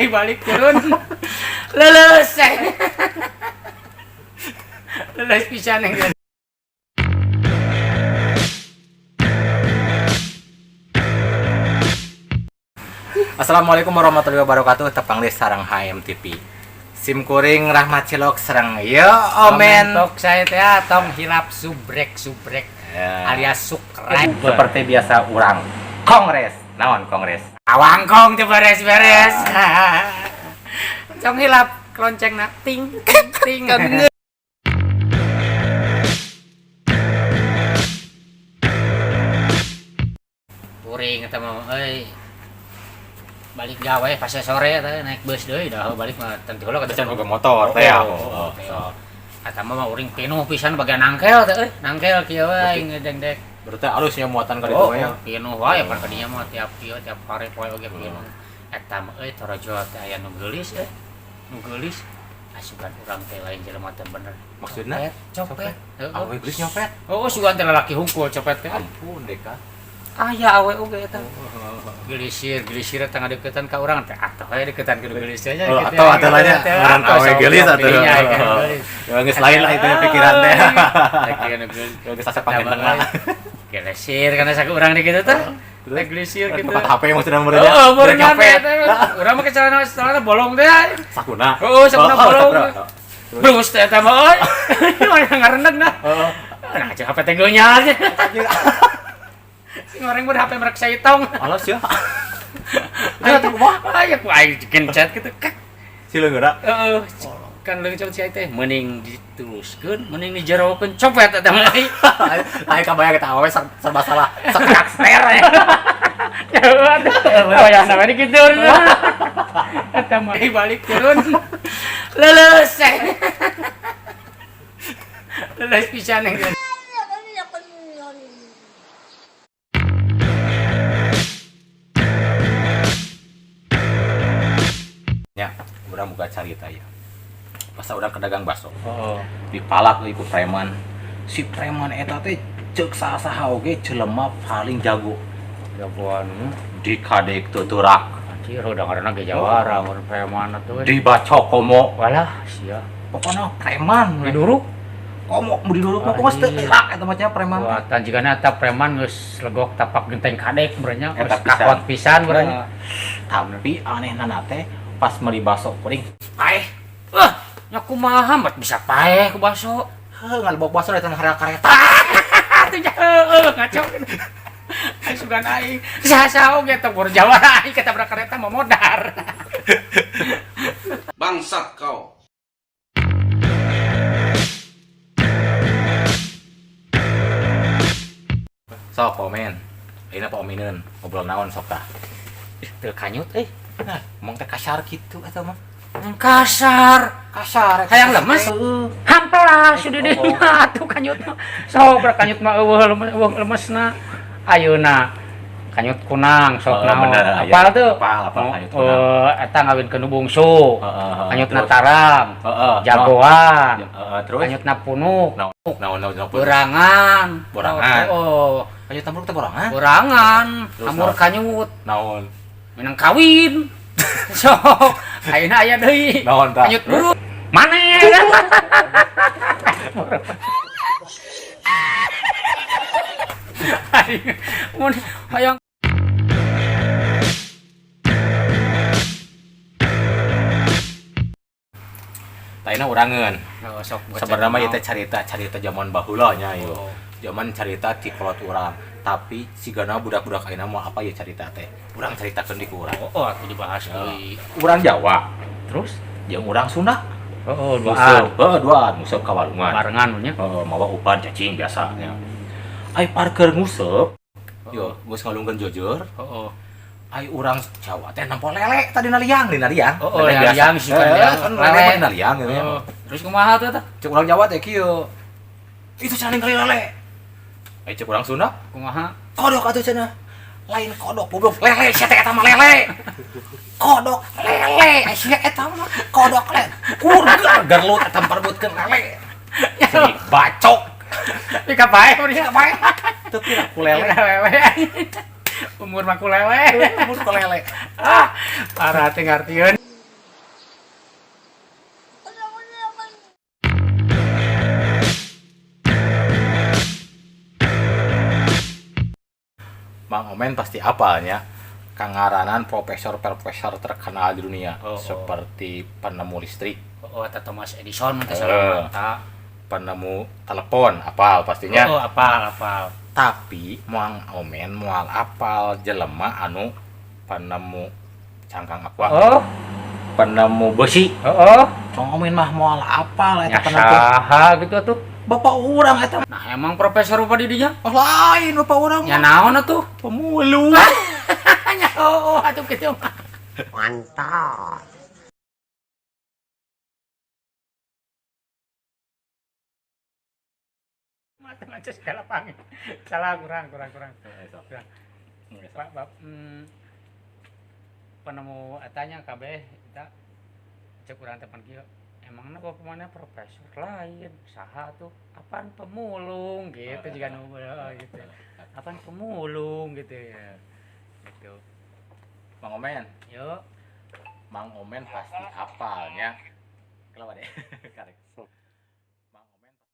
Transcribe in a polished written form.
balik turun. Lulus. Lulus pisan yang Assalamualaikum warahmatullahi wabarakatuh. Tepang deh sarang HMTV. Sim kuring Rahmat Cilok serang yo omen. Tok saya teh tong hilap subrek Ya. alias sukrai. Seperti biasa urang kongres. Naon kongres? Awangkong teh beres-beres. Tong hilap keloncengna ting ting. Kuring eta mah euy. Balik gawe pas sore teh naik bus deui dah balik mah tentu heula ka Can boga motor teh ya. Eta mah uring pinuh pisan bagian nangkel teh euy. Nangkel kieu wae ngedengdek. Berarti alusnya muatan ka ditu ya. Pinuh wae pan ka dinya mah tiap kieu tiap hari poe oge pinuh. Eta mah euy torojo teh aya nu geulis euy. Nu geulis asugan urang teh lain jelema teh bener. Maksudna Copet. Heeh. awe geus nyopet. Oh, sugan teh lalaki hungkul copet teh. Ampun deka. Aya awe oge eta. Gelisir eta ngadeukeutan ka urang teh atuh aya deukeutan ke gelis teh nya. Atau atuh urang awe gelis atuh. Ya geus lain lah itu pikiran teh. Geus asa pangenteng lah. Gelisir kana saku urang di kitu teh. Gelisir kitu. Tempat HP yang sudah meureunya. Oh, berenang teh. Urang mah celana bolong teh. Sakuna. Oh, sakuna bolong. Brus teh eta mah euy. Ngarendeg nah. Nah, aja HP teh geunyal. Ngoreng ber HP merek saitong. Alas ya. Udah tuh mah. Aya ku aing gencet kitu kak. Sileung geura. Heeh. Kan leuwih cepet si teh mending dituluskeun, mending dijerokeun copet eta mah. Aing kabayang eta awe serba salah. Sekak ster ya. Oh ya namanya kitu. Eta mah balik turun. Lulus. Lulus pisan yang Ya, urang buka carita ya. Pas urang ke dagang bakso. oh. Dipalak euy ku preman. Si preman eta teh ceuk saha oge jelema paling jago. Jagoan Dikadek tuturak, anjir udah ngaranna ge jawara mun preman atuh. dibacok komo. Walah sia. Pokona preman we. Diduruk. Komo mu diduruk mah geus teu erak eta mah nya preman. Wah, tanjigana eta preman geus legok tapak genteng kadek berenya geus Eta pisan. kakot pisan berenya. Tapi anehna teh pas meuli baso kuring. Paeh. Nya kumaha mat bisa paeh ku baso. Heuh ngalebok baso datang hareup kareta. Atuh ngaco. Aing sugan aing. Saha oge teh bor jawara aing ketabrak kareta mah modar. Bangsat kau. Sok komen. Ayeuna paomineun ngobrol naon sok tah. Teu kanyut Nah, mong teh kasar kitu eta mah. kasar. Kasar. Hayang lemes. Hamplas sudah deh. Atuh kanyut mah. Sok kanyut mah eueuh lemesna. Ayeuna kanyut kunang sok naon. Apal tuh? Apal kanyut kunang. Eta ngawinkeun bungsu. Kanyutna terus. tarang. Heeh. Jagoan. Terus Kanyutna punuk. naon Berangan. Borangan. Oh, kanyut tambruk teh borangan. berangan. Terus Amur naon? kanyut. Naon? Minang kawin. Sok ayeuna aya deui. Naon tah? Kanyut buru. Maneh. Mun hayang Taina urangeun. sok Sebenarnya mah ieu teh carita zaman baheula nya ieu. Oh. Zaman carita ti kolot urang. Tapi sigana budak-budak ayeuna mah apa ya carita teh? Urang caritakeun di ku urang. Oh, atuh dibahas deui. Urang Jawa Terus? jeung urang Sunda. Oh, Museup, duaan museup ka walungan. barengan nya. Mawa upan cacing biasanya. Ai parker nguseup. Yo, geus ngalungkeun jojor. Heeh. Ai urang Jawa teh nampol lele tadi dina liang. Oh, Lele biasa. liang sih kan Kan lele mah dina liang gitu ya. Terus kumaha tuh tah? Cek urang Jawa teh kieu. Itu cenah kali lele. Ai cek urang Sunda, Kumaha? kodok atuh cenah. Lain kodok, goblok. Lele sia teh eta mah lele. Kodok lele, sia eta mah kodok lele. Kurga garlut eta perebutkeun lele. Si bacok. Pika bae urang bae. Teu kira ku lele. Umur mah ku lele. Umur ku lele. Parah teh ngartieun. Mang Omen pasti apalnya kangaranan profesor terkenal di dunia seperti penemu listrik, Eta Thomas Edison penemu telepon apal pastinya. apal. Tapi Mang Omen moal apal jelema anu penemu cangkang aqua. Penemu besi. Mang Omen mah moal apal eta penemu. Saha gitu atuh. Bapak urang eta. Nah, emang profesor rupa di dinya? Lain bapak urang. Ya naon atuh? Pemulung. Ya atuh kitu mah. Mantap. Macam segala panggil. Salah kurang. Pak, penemu etanya kabeh kita cek urang tepan kieu. Emangna bapak mana profesor lain? Saha tuh? Apaan pemulung gitu juga nu gitu. Apaan pemulung gitu ya. Gitu. Mang Omen. Yuk. Mang Omen pasti apalnya. Kelapa deh. Karek.